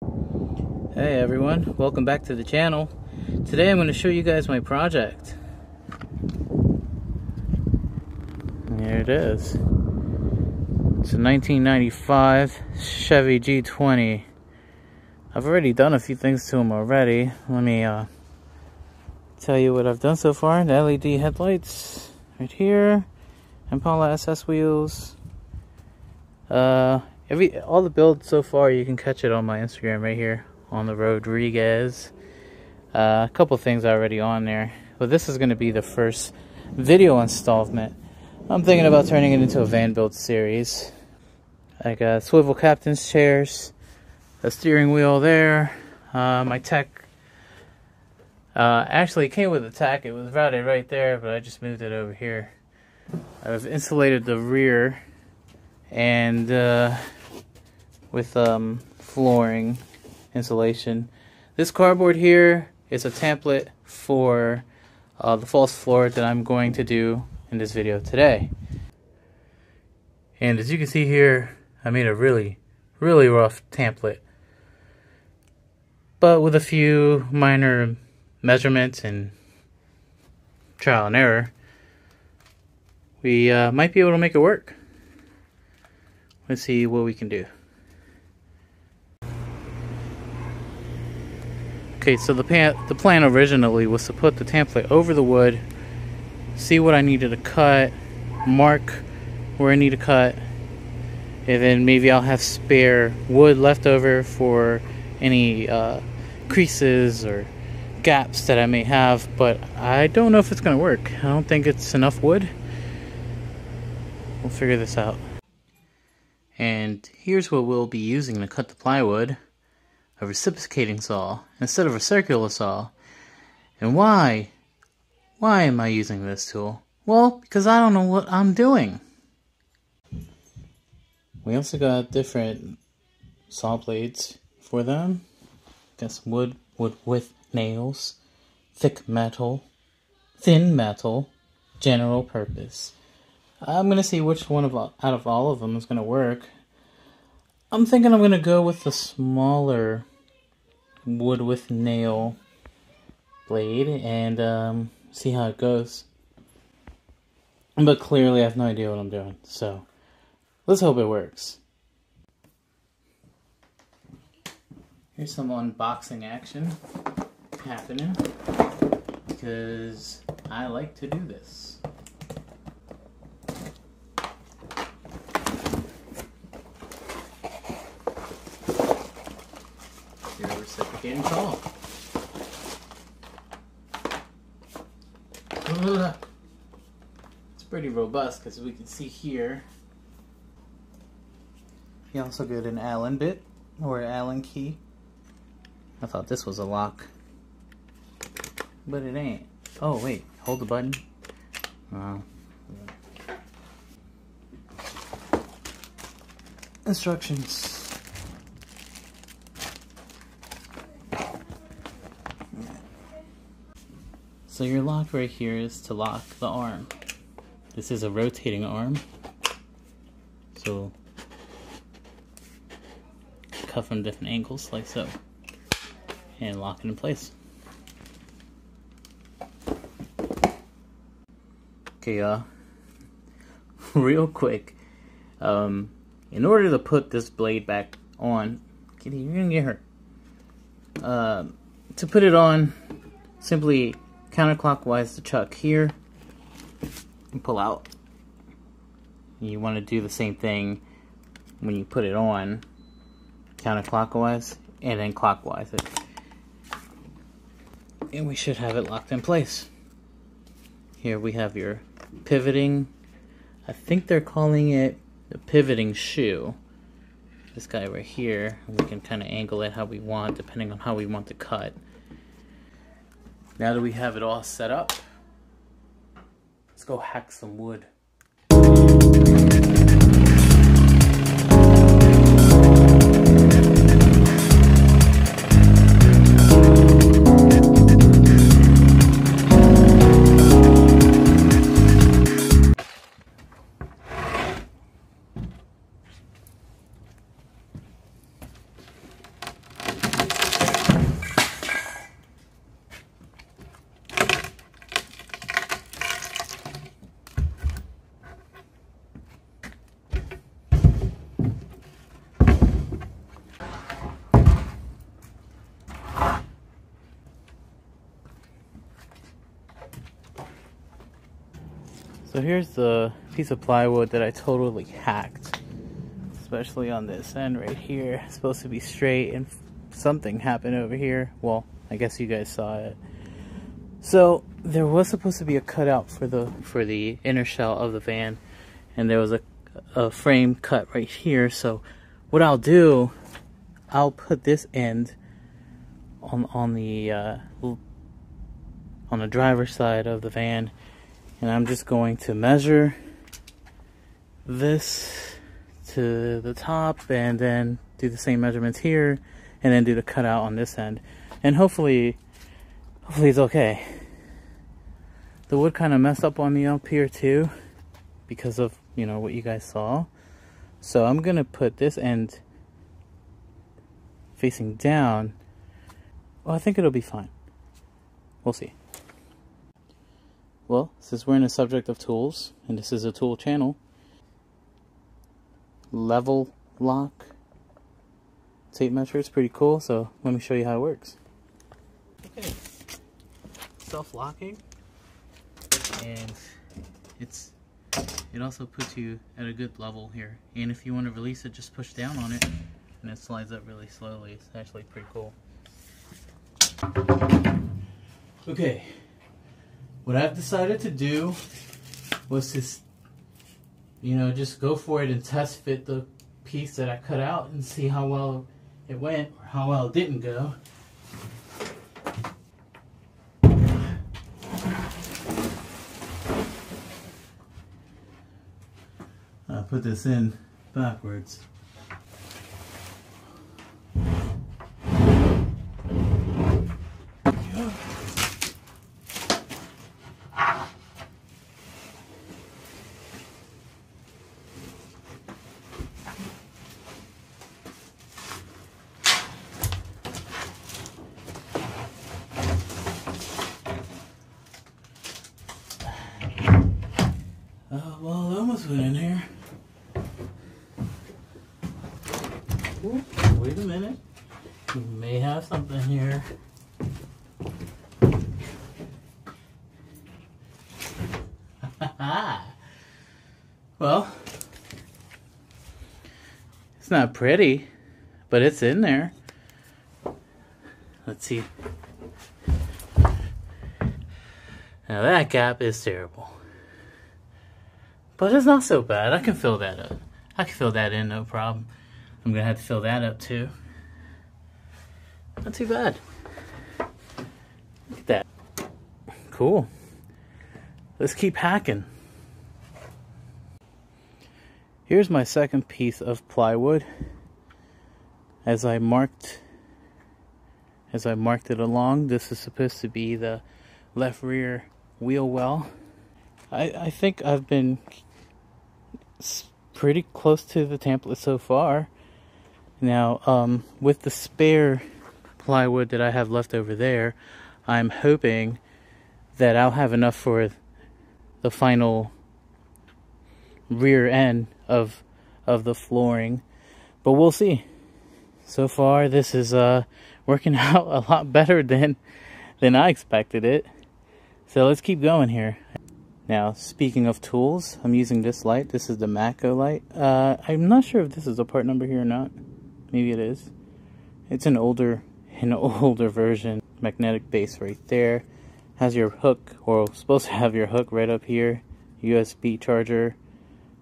Hey everyone, welcome back to the channel. Today I'm going to show you guys my project. Here it is. It's a 1995 Chevy G20. I've already done a few things to them already. Let me tell you what I've done so far. The LED headlights right here, Impala SS wheels. All the builds so far, you can catch it on my Instagram right here on the Rodriguez. A couple things already on there, but this is going to be the first video installment. I'm thinking about turning it into a van build series. I got swivel captain's chairs, a steering wheel there. My tech actually came with a tech. It was routed right there, but I just moved it over here. I've insulated the rear and with flooring insulation. This cardboard here is a template for the false floor that I'm going to do in this video today. And as you can see here, I made a really rough template, but with a few minor measurements and trial and error, we might be able to make it work. Let's see what we can do. Okay, so the plan originally was to put the template over the wood, see what I needed to cut, mark where I need to cut, and then maybe I'll have spare wood left over for any creases or gaps that I may have, but I don't know if it's going to work. I don't think it's enough wood. We'll figure this out. And here's what we'll be using to cut the plywood. A reciprocating saw instead of a circular saw. And why am I using this tool? Well, because I don't know what I'm doing. We also got different saw blades for them. Got some wood with nails, thick metal, thin metal, general purpose. I'm gonna see which one out of all of them is gonna work. I'm thinking I'm gonna go with the smaller wood with nail blade and see how it goes. But clearly I have no idea what I'm doing, so let's hope it works. Here's some unboxing action happening because I like to do this. Reciprocating saw. It's pretty robust because we can see here. You also get an Allen bit or Allen key. I thought this was a lock, but it ain't. Oh wait, hold the button. Instructions. So your lock right here is to lock the arm. This is a rotating arm. So cut from different angles like so. And lock it in place. Okay, real quick. In order to put this blade back on, Kitty, you're gonna get hurt. To put it on, simply counterclockwise the chuck here and pull out. You want to do the same thing when you put it on, counterclockwise and then clockwise it. And we should have it locked in place. Here we have your pivoting, I think they're calling it the pivoting shoe. This guy right here, we can kind of angle it how we want depending on how we want to cut. Now that we have it all set up, let's go hack some wood. So here's the piece of plywood that I totally hacked, especially on this end right here. It's supposed to be straight, and something happened over here. Well, I guess you guys saw it. So there was supposed to be a cutout for the inner shell of the van, and there was a frame cut right here. So what I'll do, I'll put this end on the driver's side of the van, and I'm just going to measure this to the top, and then do the same measurements here, and then do the cutout on this end, and hopefully it's okay. The wood kind of messed up on me up here too, because of, you know, what you guys saw. So I'm gonna put this end facing down. Well, I think it'll be fine. We'll see. Well, since we're in the subject of tools, and this is a tool channel, level lock tape measure is pretty cool, so let me show you how it works. Okay, self-locking, and it also puts you at a good level here, and if you want to release it, just push down on it and it slides up really slowly. It's actually pretty cool. Okay, what I've decided to do was to, you know, just go for it and test fit the piece that I cut out and see how well it went or how well it didn't go. I put this in backwards. Well, it almost went in here. Ooh, wait a minute. We may have something here. Well, it's not pretty, but it's in there. Let's see. Now that gap is terrible. But it's not so bad. I can fill that up. I can fill that in, no problem. I'm gonna have to fill that up too. Not too bad. Look at that. Cool. Let's keep hacking. Here's my second piece of plywood. As I marked it along, this is supposed to be the left rear wheel well. I think I've been pretty close to the template so far. Now, with the spare plywood that I have left over there, I'm hoping that I'll have enough for the final rear end of the flooring, but we'll see. So far, this is working out a lot better than I expected it. So let's keep going here. Now, speaking of tools, I'm using this light. This is the MoCo light. I'm not sure if this is a part number here or not. Maybe it is. It's an older version. Magnetic base right there. Has your hook, or supposed to have your hook right up here. USB charger,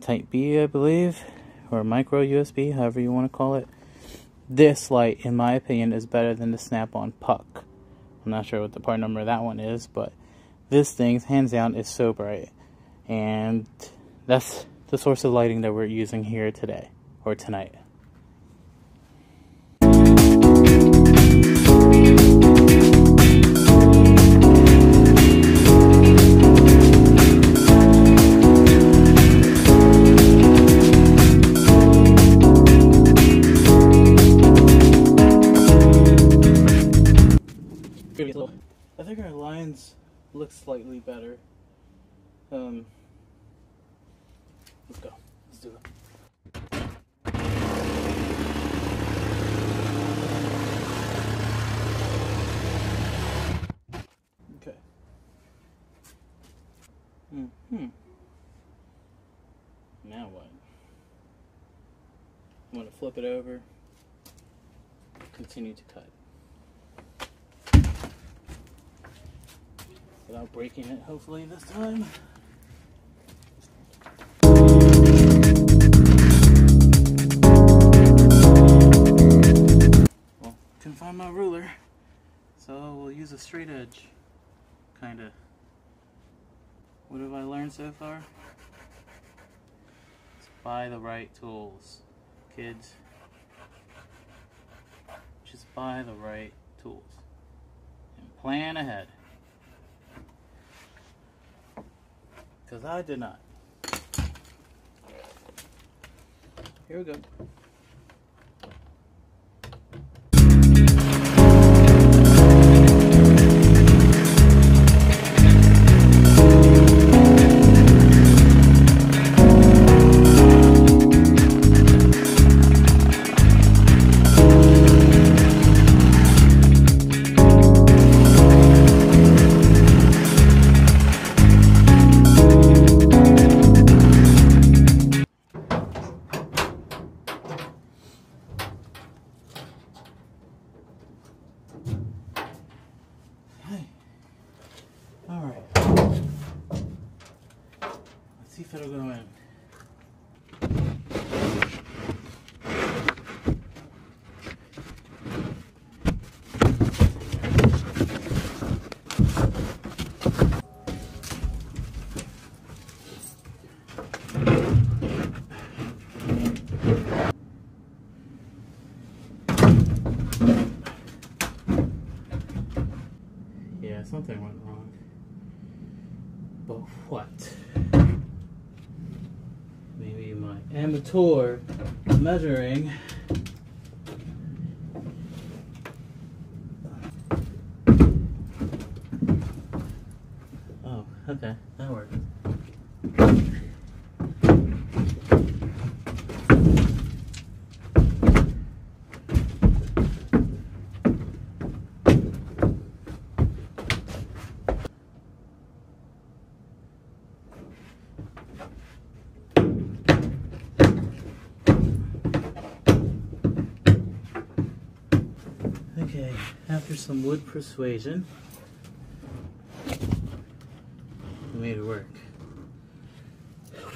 Type B, I believe, or micro USB, however you want to call it. This light, in my opinion, is better than the Snap-on puck. I'm not sure what the part number of that one is, but this thing, hands down, is so bright. And that's the source of lighting that we're using here today, or tonight. I think our lines look slightly better. Let's go. Let's do it. Okay. flip it over, continue to cut. Without breaking it, hopefully this time. Well, couldn't find my ruler, so we'll use a straight edge, kinda. What have I learned so far? Just buy the right tools, kids. Just buy the right tools and plan ahead. Because I did not. Here we go. Alright. Let's see if it'll go in. Yeah, something went wrong. But what? Maybe my amateur measuring. Oh, okay, that worked. Okay, after some wood persuasion, we made it work.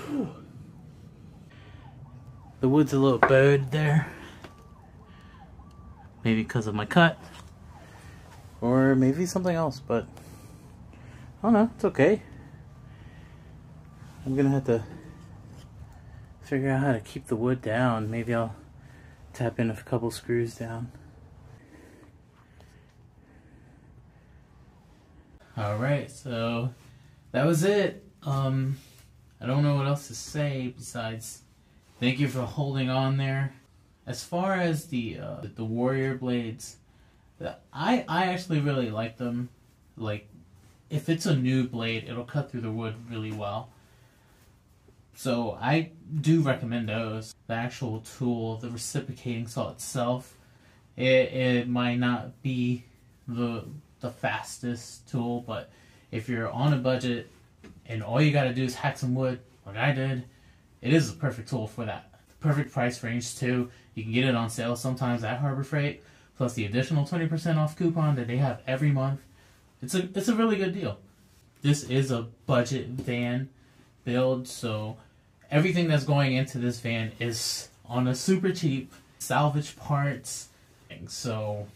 Whew. The wood's a little bowed there. Maybe because of my cut. Or maybe something else, but I don't know, it's okay. I'm gonna have to figure out how to keep the wood down. Maybe I'll tap in a couple screws down. Alright, so that was it. I don't know what else to say besides thank you for holding on there. As far as the Warrior blades, I actually really like them. Like, if it's a new blade, it'll cut through the wood really well. So I do recommend those. The actual tool, the reciprocating saw itself, it might not be the fastest tool, but if you're on a budget and all you gotta do is hack some wood, like I did, it is the perfect tool for that. Perfect price range too. You can get it on sale sometimes at Harbor Freight, plus the additional 20% off coupon that they have every month. It's a really good deal. This is a budget van build, so everything that's going into this van is on a super cheap salvage parts. So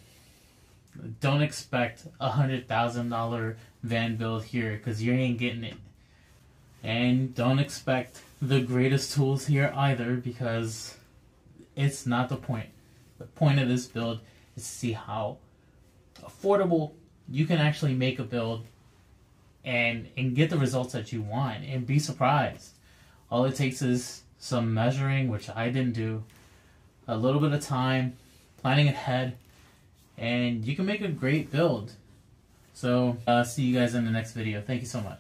don't expect $100,000 van build here, because you ain't getting it. And don't expect the greatest tools here either, because it's not the point. The point of this build is to see how affordable you can actually make a build and get the results that you want, and be surprised. All it takes is some measuring, which I didn't do, a little bit of time, planning ahead, and you can make a great build. So, see you guys in the next video. Thank you so much.